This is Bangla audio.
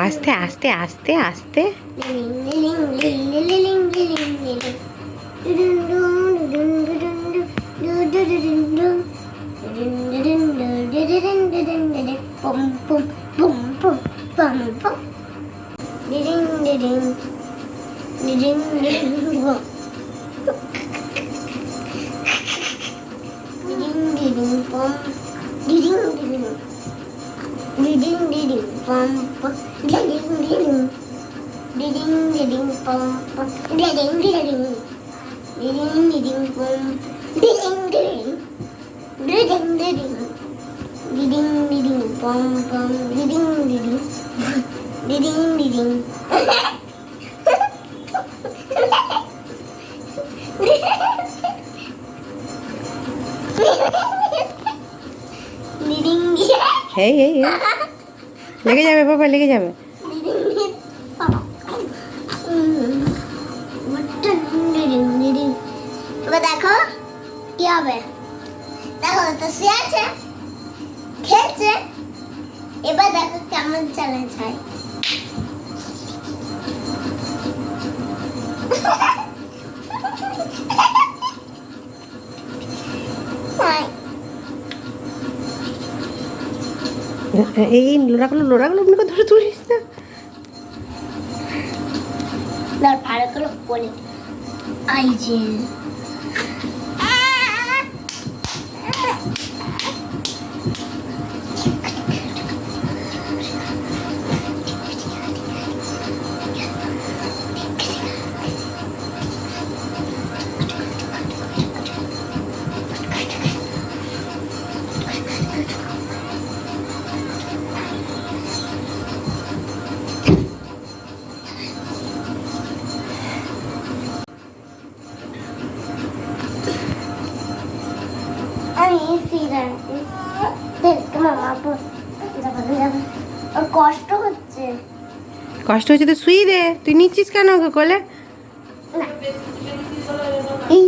আস্তে আস্তে আস্তে আস্তে। এই এই লেগে যাবে বাবা, লেগে যাবে। দেখো কি হবে, দেখো তো শুয়ে আছে, খেলছে। এবার দেখো কেমন চ্যালেঞ্জ হয়। এই লোড়াগুলো এমনি করে ধরে তুলিস না। ভালো করে বলে আই যে কষ্ট হচ্ছে। কষ্ট হচ্ছে তো শুয়ে দে, তুই নিচ্ছিস কেন ওকে কোলে? এই